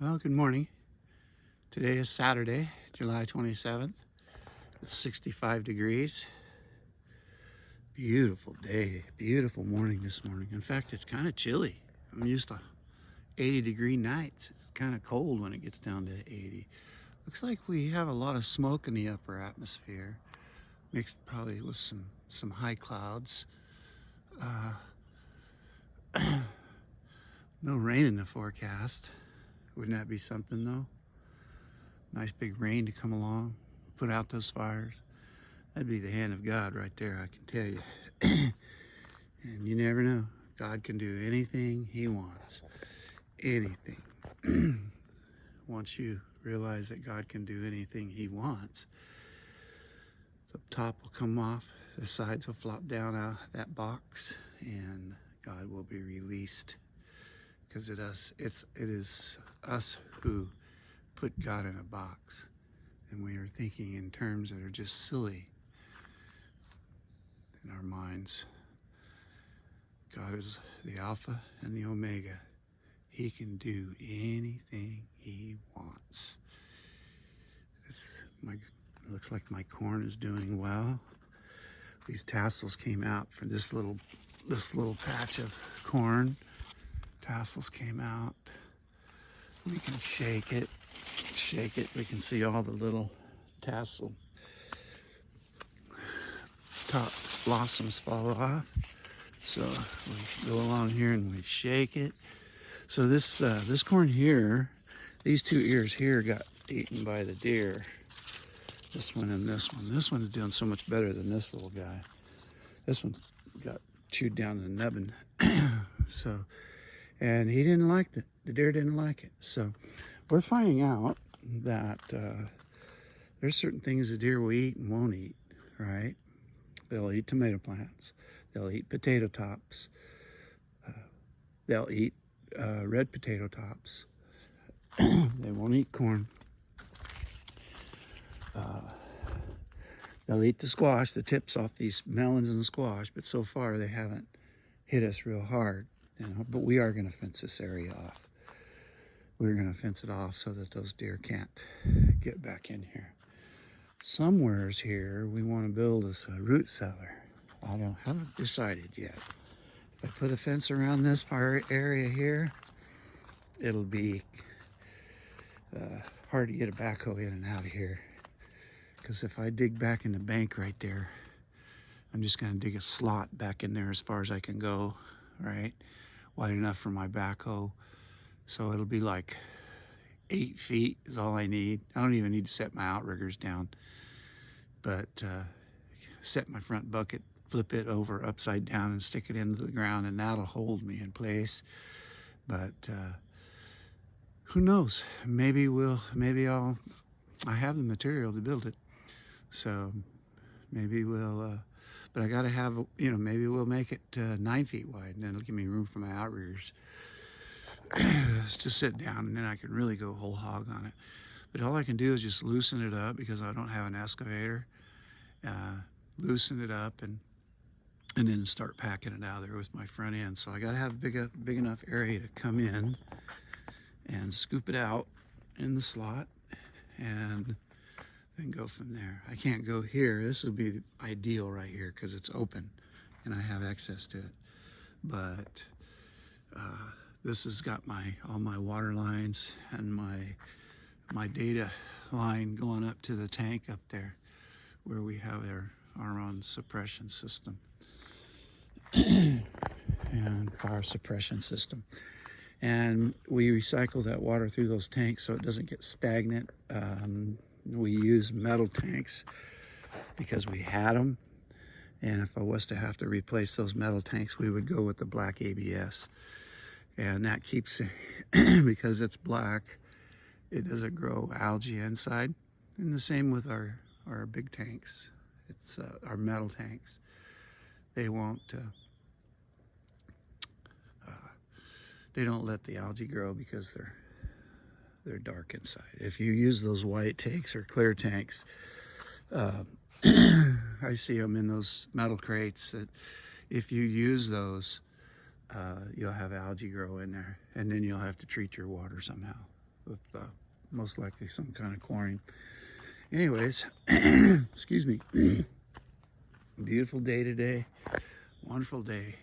Well, good morning. Today is Saturday, July 27th. It's 65 degrees. Beautiful day, beautiful morning this morning. In fact, it's kind of chilly. I'm used to 80-degree nights. It's kind of cold when it gets down to 80. Looks like we have a lot of smoke in the upper atmosphere, mixed probably with some high clouds. No rain in the forecast. Wouldn't that be something though? Nice big rain to come along, put out those fires. That'd be the hand of God right there, I can tell you. And you never know. God can do anything he wants. Anything. Once you realize that God can do anything he wants, the top will come off, the sides will flop down out of that box, and God will be released. Because it is us who put God in a box, and we are thinking in terms that are just silly in our minds. God is the Alpha and the Omega. He can do anything he wants. Looks like my corn is doing well. These tassels came out for this little patch of corn. Tassels came out. We can shake it. We can see all the little tassel tops, blossoms fall off. So we go along here and we shake it. So this corn here, these two ears here got eaten by the deer. This one and this one. This one's doing so much better than this little guy. This one got chewed down to the nubbin. So, and he didn't like it. The deer didn't like it. So we're finding out that there's certain things the deer will eat and won't eat, right? They'll eat tomato plants. They'll eat potato tops. They'll eat red potato tops. They won't eat corn. They'll eat the squash, the tips off these melons and the squash, but so far they haven't hit us real hard. But we are going to fence this area off. We're going to fence it off so that those deer can't get back in here. Somewheres here we want to build us a root cellar. Haven't decided yet. If I put a fence around this area here, it'll be hard to get a backhoe in and out of here. Because if I dig back in the bank right there, I'm just going to dig a slot back in there as far as I can go, right? Wide enough for my backhoe. So it'll be like 8 feet is all I need. I don't even need to set my outriggers down. But set my front bucket, flip it over upside down and stick it into the ground, and that'll hold me in place. But who knows? Maybe I have the material to build it. So maybe we'll, but I gotta have, maybe we'll make it 9 feet wide, and then it'll give me room for my outriggers to sit down, and then I can really go whole hog on it. But all I can do is just loosen it up because I don't have an excavator. Loosen it up and then start packing it out of there with my front end. So I gotta have big enough area to come in and scoop it out in the slot and then go from there. I can't go here. This would be ideal right here because it's open and I have access to it. But this has got all my water lines and my data line going up to the tank up there where we have our own suppression system and fire suppression system. And we recycle that water through those tanks so it doesn't get stagnant. We use metal tanks because we had them. And if I was to have to replace those metal tanks, we would go with the black ABS. And that keeps it, because it's black, it doesn't grow algae inside. And the same with our big tanks. It's our metal tanks. They won't, they don't let the algae grow because they're dark inside. If you use those white tanks or clear tanks, I see them in those metal crates that if you use those, you'll have algae grow in there, and then you'll have to treat your water somehow. with most likely some kind of chlorine. Anyways, excuse me. Beautiful day today. Wonderful day.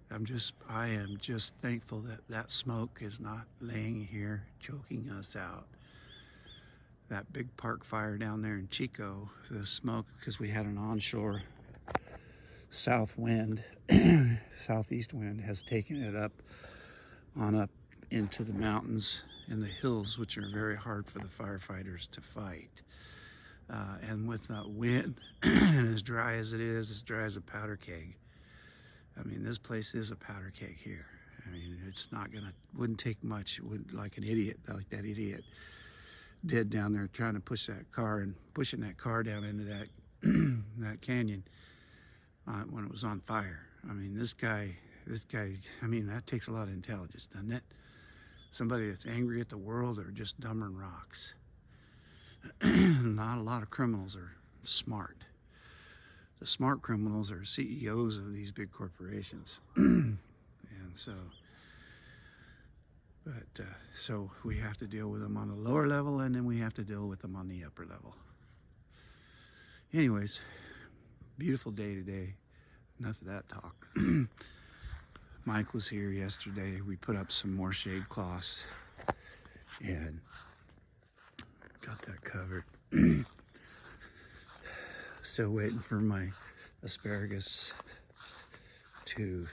I am just thankful that that smoke is not laying here choking us out. That big park fire down there in Chico, the smoke, because we had an onshore south wind, southeast wind, has taken it up into the mountains and the hills, which are very hard for the firefighters to fight. And with that wind, and as dry as it is, as dry as a powder keg. I mean, this place is a powder keg here. I mean, it's not gonna, wouldn't take much. It would, like that idiot did down there trying to push that car and pushing that car down into that that canyon when it was on fire. I mean, this guy, I mean, that takes a lot of intelligence, doesn't it? Somebody that's angry at the world or just dumber than rocks. Not a lot of criminals are smart. The smart criminals are CEOs of these big corporations. And so, so we have to deal with them on the lower level, and then we have to deal with them on the upper level. Anyways, beautiful day today. Enough of that talk. Mike was here yesterday. We put up some more shade cloths and got that covered. Still waiting for my asparagus to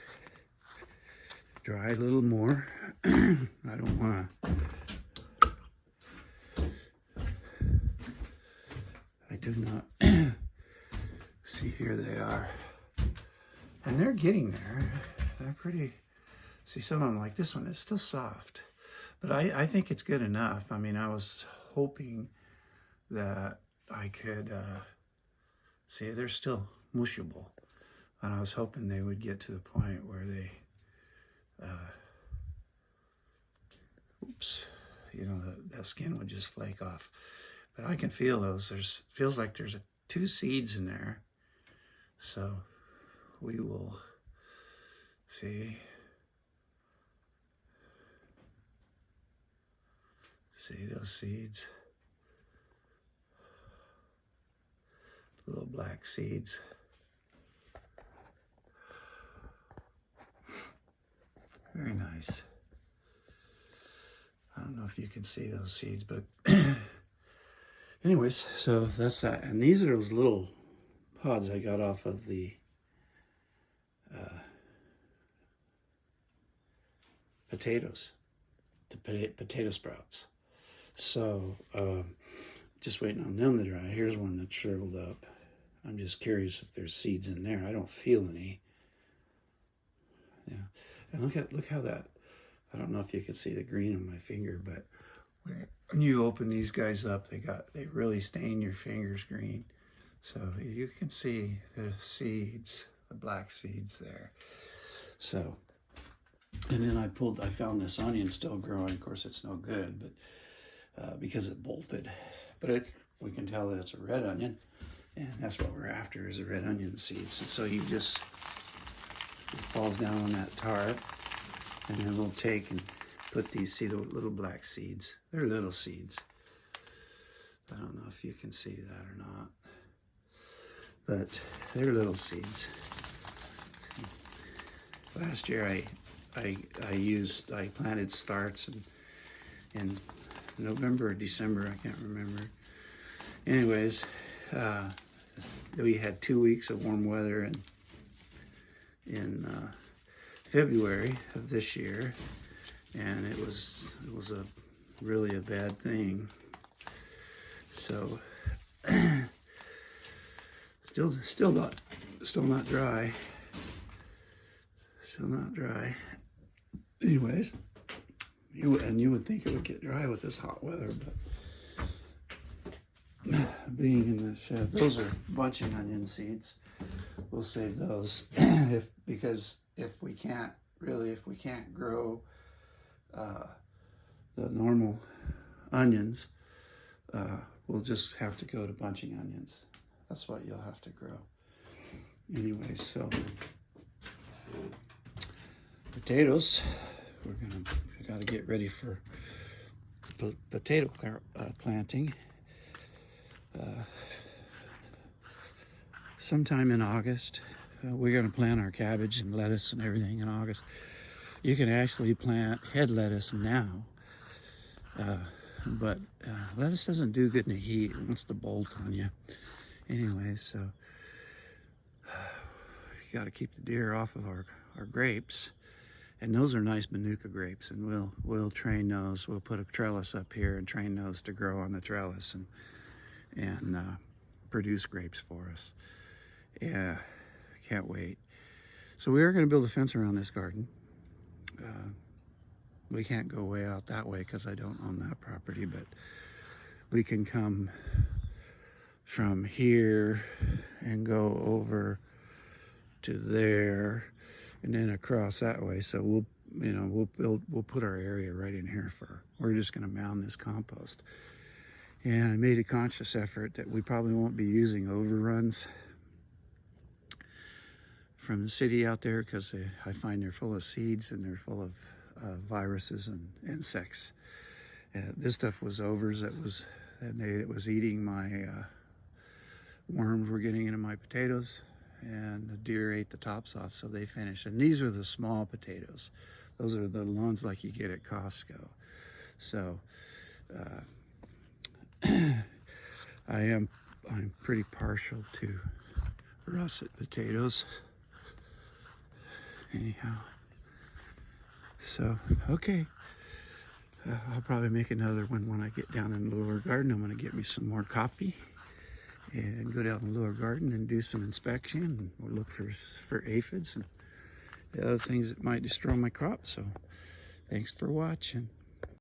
dry a little more. I don't want to. I do not. See, here they are. And they're getting there. They're pretty. See, some of them, like this one, is still soft. But I think it's good enough. I mean, I was hoping that I could. See, they're still mushable. And I was hoping they would get to the point where they, oops, you know, that skin would just flake off. But I can feel those. Feels like there's 2 seeds in there. So we will see. See those seeds? Little black seeds. Very nice. I don't know if you can see those seeds, but anyways, so that's that. And these are those little pods I got off of the potatoes, the potato sprouts. So just waiting on them to dry. Here's one that's shriveled up. I'm just curious if there's seeds in there. I don't feel any. Yeah, and look how that. I don't know if you can see the green on my finger, but when you open these guys up, they really stain your fingers green. So you can see the seeds, the black seeds there. So, and then I found this onion still growing. Of course, it's no good, but because it bolted. But we can tell that it's a red onion, and that's what we're after, is the red onion seeds. And so it falls down on that tarp, and then we'll take and put these, see the little black seeds. They're little seeds. I don't know if you can see that or not, but they're little seeds. Last year I planted starts in November or December, I can't remember. Anyways, we had 2 weeks of warm weather in February of this year, and it was really a bad thing. So still not dry. Still not dry. Anyways, you would think it would get dry with this hot weather, but being in the shed, those are bunching onion seeds. We'll save those because if we can't grow the normal onions, we'll just have to go to bunching onions. That's what you'll have to grow. Anyway, so potatoes, I got to get ready for potato planting. Sometime in August, we're going to plant our cabbage and lettuce and everything in August. You can actually plant head lettuce now, but lettuce doesn't do good in the heat. It wants to bolt on you. Anyway, so you got to keep the deer off of our grapes. And those are nice Manuka grapes, and we'll train those. We'll put a trellis up here and train those to grow on the trellis and produce grapes for us. Yeah, can't wait. So we are going to build a fence around this garden. We can't go way out that way because I don't own that property, but we can come from here and go over to there and then across that way. So we'll put our area right in here we're just going to mound this compost. And I made a conscious effort that we probably won't be using overruns from the city out there, because I find they're full of seeds and they're full of viruses and insects. This stuff was overs it was eating my worms were getting into my potatoes, and the deer ate the tops off, so they finished. And these are the small potatoes. Those are the ones like you get at Costco. So I'm pretty partial to russet potatoes. Anyhow, so okay, I'll probably make another one when I get down in the lower garden. I'm going to get me some more coffee and go down the lower garden and do some inspection, and we'll look for aphids and the other things that might destroy my crop. So thanks for watching.